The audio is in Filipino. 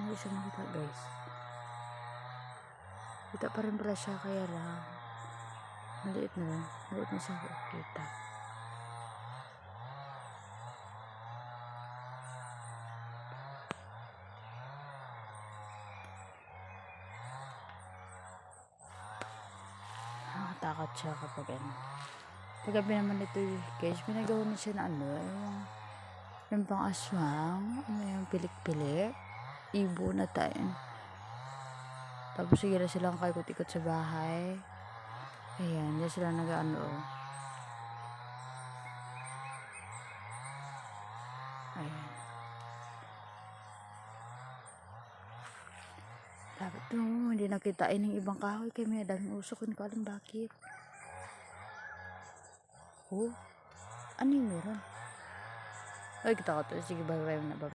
hindi siya makita guys. Kita pa rin pala siya, kaya lang maliit na siya kita. Nakakatakot siya kapag paggabi naman ito guys, pinagawa na siya na yung pang aswang, yung pilik-pilik, ibo na tayo. Tapos sige na silang kaikot-ikot sa bahay. Ayan, dyan sila nag-ano. Ayan. Dapat hindi nakitain ng ibang kahoy kaya may daming usok. Hindi ko alam bakit. Ano yung meron? Ay, kita ko to. Sige, bye-bye na.